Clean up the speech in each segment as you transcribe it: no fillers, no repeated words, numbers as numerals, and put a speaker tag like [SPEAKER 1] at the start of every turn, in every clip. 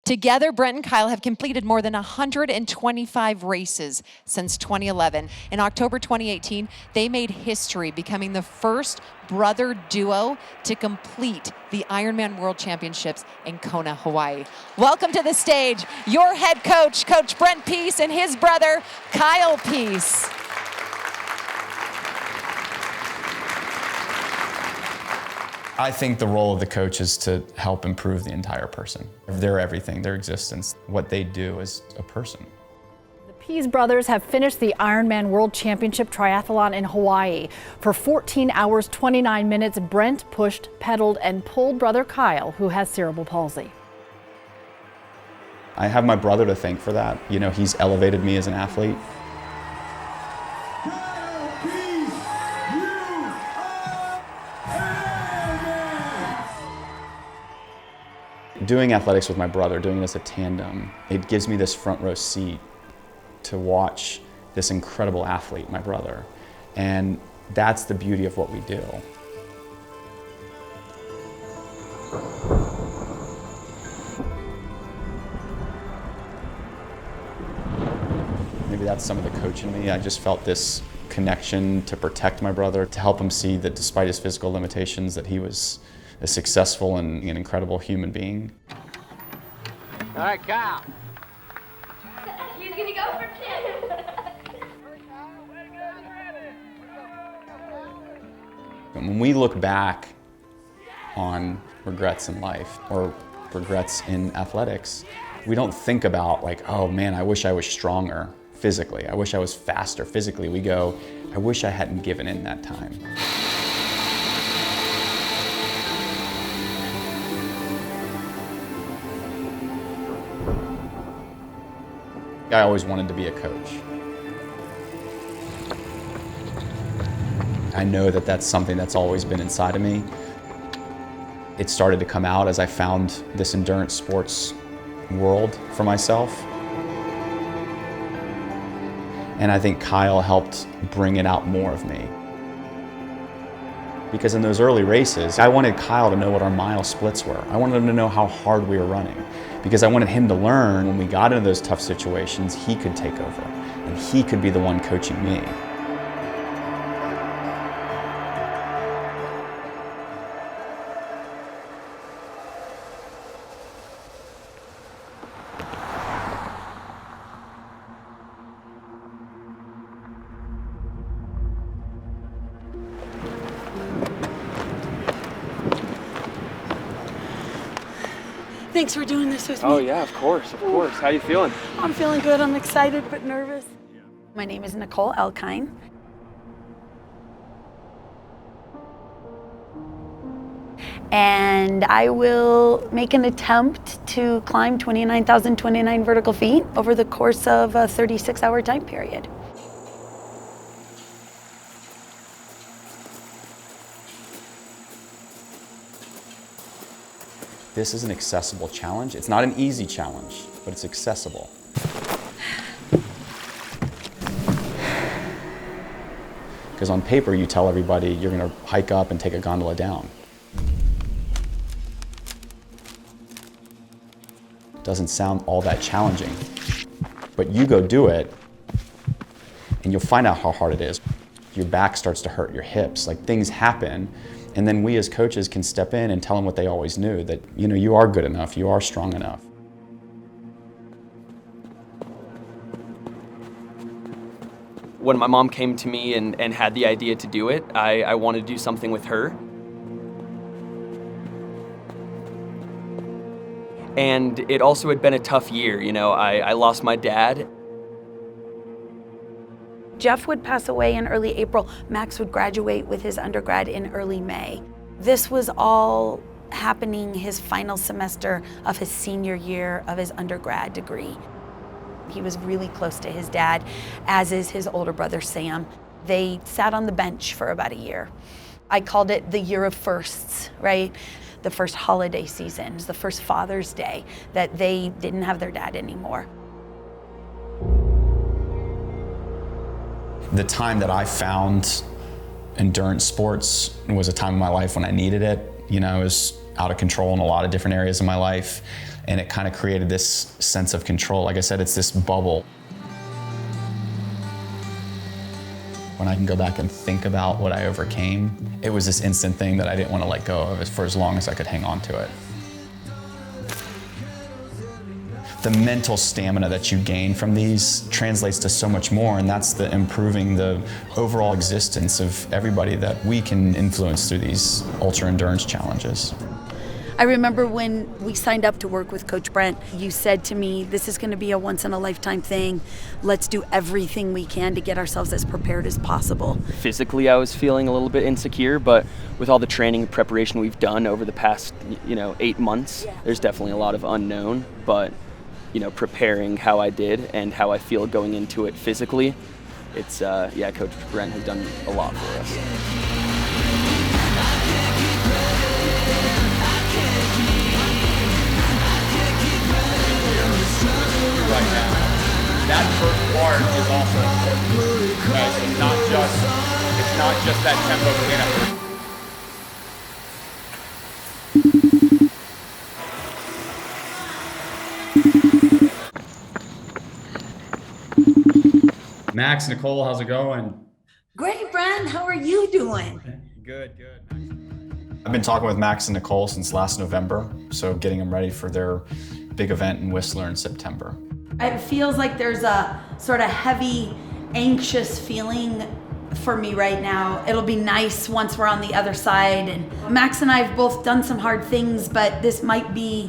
[SPEAKER 1] Together, Brent and Kyle have completed more than 125 races since 2011. In October 2018, they made history, becoming the first brother duo to complete the Ironman World Championships in Kona, Hawaii. Welcome to the stage, your head coach, Coach Brent Pease, and his brother, Kyle Pease.
[SPEAKER 2] I think the role of the coach is to help improve the entire person. Their everything, their existence, what they do as a person.
[SPEAKER 3] The Pease brothers have finished the Ironman World Championship Triathlon in Hawaii. For 14 hours, 29 minutes, Brent pushed, pedaled, and pulled brother Kyle, who has cerebral palsy.
[SPEAKER 2] I have my brother to thank for that. You know, he's elevated me as an athlete. Doing athletics with my brother, doing this a tandem, it gives me this front row seat to watch this incredible athlete, my brother. And that's the beauty of what we do. Maybe that's some of the coach in me. I just felt this connection to protect my brother, to help him see that despite his physical limitations, that he was a successful and an incredible human being.
[SPEAKER 4] All right, Kyle.
[SPEAKER 5] He's gonna go for 10.
[SPEAKER 2] When we look back on regrets in life or regrets in athletics, we don't think about like, oh man, I wish I was stronger physically. I wish I was faster physically. We go, I wish I hadn't given in that time. I always wanted to be a coach. I know that that's something that's always been inside of me. It started to come out as I found this endurance sports world for myself. And I think Kyle helped bring it out more of me. Because in those early races, I wanted Kyle to know what our mile splits were. I wanted him to know how hard we were running. Because I wanted him to learn when we got into those tough situations, he could take over and he could be the one coaching me.
[SPEAKER 6] Thanks for doing this with me.
[SPEAKER 7] Oh yeah, of course, of course. How you feeling?
[SPEAKER 6] I'm feeling good. I'm excited but nervous. My name is Nicole Elkine. And I will make an attempt to climb 29,029 vertical feet over the course of a 36-hour time period.
[SPEAKER 2] This is an accessible challenge. It's not an easy challenge, but it's accessible. Because on paper, you tell everybody you're gonna hike up and take a gondola down. Doesn't sound all that challenging, but you go do it and you'll find out how hard it is. Your back starts to hurt, your hips, like things happen. And then we as coaches can step in and tell them what they always knew, that you are good enough, you are strong enough.
[SPEAKER 7] When my mom came to me and had the idea to do it, I wanted to do something with her. And it also had been a tough year. I lost my dad.
[SPEAKER 6] Jeff would pass away in early April. Max would graduate with his undergrad in early May. This was all happening his final semester of his senior year of his undergrad degree. He was really close to his dad, as is his older brother, Sam. They sat on the bench for about a year. I called it the year of firsts, right? The first holiday seasons, the first Father's Day, that they didn't have their dad anymore.
[SPEAKER 2] The time that I found endurance sports was a time in my life when I needed it. I was out of control in a lot of different areas of my life. And it kind of created this sense of control. Like I said, it's this bubble. When I can go back and think about what I overcame, it was this instant thing that I didn't want to let go of for as long as I could hang on to it. The mental stamina that you gain from these translates to so much more, and that's the improving the overall existence of everybody that we can influence through these ultra endurance challenges.
[SPEAKER 6] I remember when we signed up to work with Coach Brent, you said to me, this is going to be a once-in-a-lifetime thing. Let's do everything we can to get ourselves as prepared as possible.
[SPEAKER 7] Physically, I was feeling a little bit insecure, but with all the training and preparation we've done over the past, 8 months, there's definitely a lot of unknown, but preparing how I did and how I feel going into it physically, it's, Coach Brent has done a lot for us.
[SPEAKER 2] Right now, that first part is also important. Okay, so it's not just that tempo cleanup. Max, Nicole, how's it going?
[SPEAKER 6] Great, Brent. How are you doing?
[SPEAKER 2] Good. I've been talking with Max and Nicole since last November, so getting them ready for their big event in Whistler in September.
[SPEAKER 6] It feels like there's a sort of heavy, anxious feeling for me right now. It'll be nice once we're on the other side. And Max and I have both done some hard things, but this might be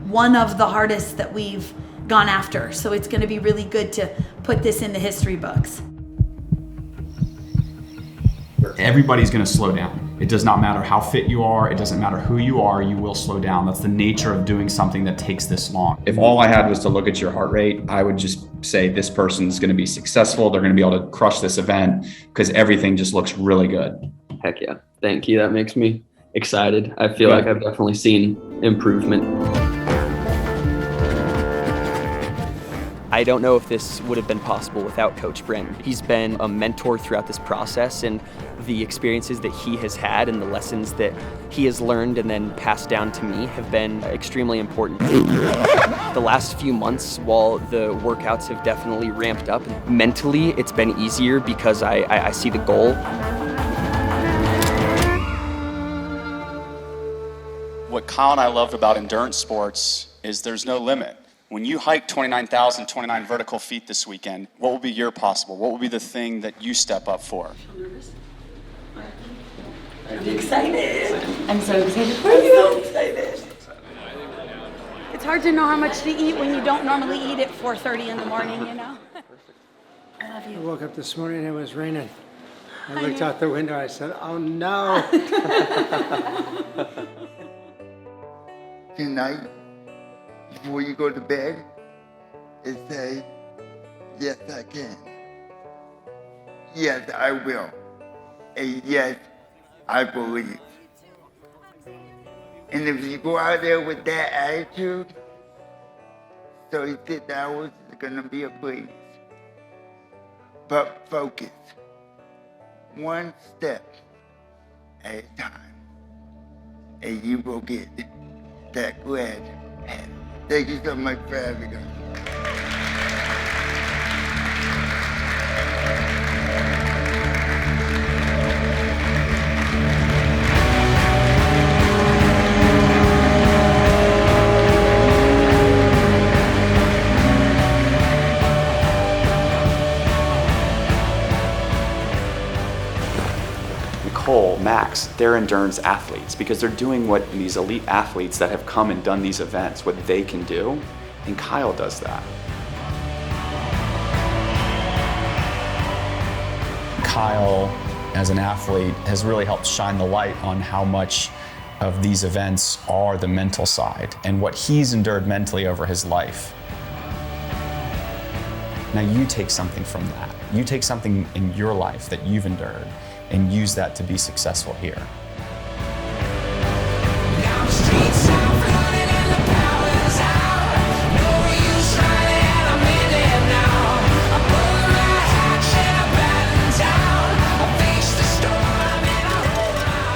[SPEAKER 6] one of the hardest that we've gone after. So it's going to be really good to put this in the history books.
[SPEAKER 2] Everybody's going to slow down. It does not matter how fit you are. It doesn't matter who you are. You will slow down. That's the nature of doing something that takes this long. If all I had was to look at your heart rate, I would just say this person's going to be successful. They're going to be able to crush this event because everything just looks really good.
[SPEAKER 7] Heck yeah. Thank you. That makes me excited. I feel like I've definitely seen improvement. I don't know if this would have been possible without Coach Brent. He's been a mentor throughout this process, and the experiences that he has had and the lessons that he has learned and then passed down to me have been extremely important. The last few months, while the workouts have definitely ramped up, mentally it's been easier because I see the goal.
[SPEAKER 2] What Kyle and I love about endurance sports is there's no limit. When you hike 29,029 vertical feet this weekend, what will be your possible? What will be the thing that you step up for?
[SPEAKER 6] I'm excited. I'm so excited for you. I'm so excited. It's hard to know how much to eat when you don't normally eat at 4:30 in the morning, I love you.
[SPEAKER 8] I woke up this morning and it was raining. I looked out the window, I said, oh no.
[SPEAKER 9] Tonight, before you go to bed, and say, yes, I can. Yes, I will. And yes, I believe. And if you go out there with that attitude, 36 hours is gonna be a breeze. But focus. One step at a time. And you will get that glad hat. Thank you so much for having us.
[SPEAKER 2] Nicole, Max, they're endurance athletes because they're doing what these elite athletes that have come and done these events, what they can do, and Kyle does that. Kyle, as an athlete, has really helped shine the light on how much of these events are the mental side and what he's endured mentally over his life. Now you take something from that. You take something in your life that you've endured and use that to be successful here.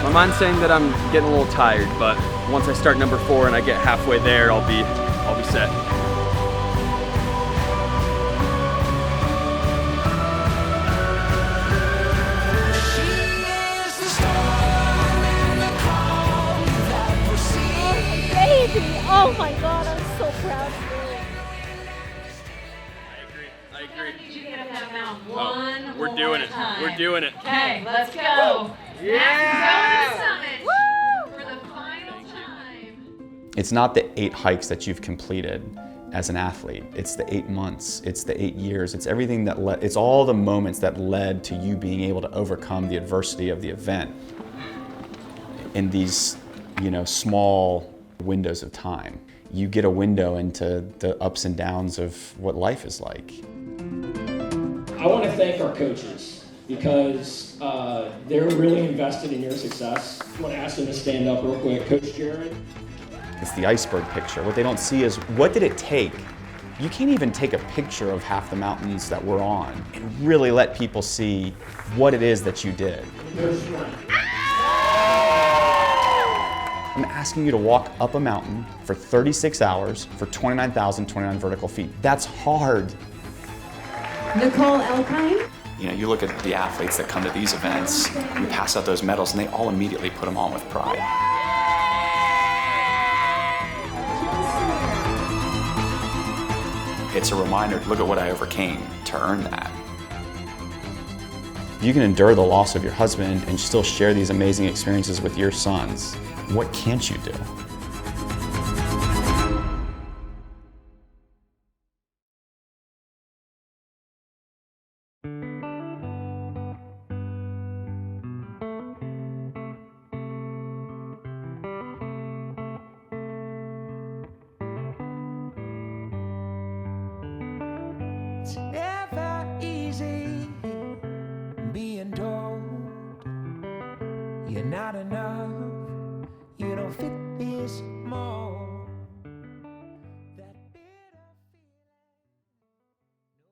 [SPEAKER 7] My mind's saying that I'm getting a little tired, but once I start number 4 and I get halfway there, I'll be I'll be set.
[SPEAKER 10] Baby! Oh my God, I'm so proud of you.
[SPEAKER 7] I agree.
[SPEAKER 5] One
[SPEAKER 7] We're doing it.
[SPEAKER 5] time.
[SPEAKER 7] We're doing it.
[SPEAKER 5] Okay, let's go. Yeah! Summit. Woo! For the final time.
[SPEAKER 2] It's not the 8 hikes that you've completed as an athlete. It's the 8 months, it's the 8 years, it's everything that it's all the moments that led to you being able to overcome the adversity of the event in these, small windows of time. You get a window into the ups and downs of what life is like.
[SPEAKER 11] I want to thank our coaches because they're really invested in your success. I want to ask them to stand up real quick. Coach Jared.
[SPEAKER 2] It's the iceberg picture. What they don't see is, what did it take? You can't even take a picture of half the mountains that we're on and really let people see what it is that you did. I'm asking you to walk up a mountain for 36 hours for 29,029 vertical feet. That's hard.
[SPEAKER 10] Nicole Elkine.
[SPEAKER 2] You look at the athletes that come to these events, you pass out those medals, and they all immediately put them on with pride. It's a reminder, look at what I overcame to earn that. You can endure the loss of your husband and still share these amazing experiences with your sons. What can't you do?
[SPEAKER 12] It's never easy being told you're not enough, you don't fit this mold.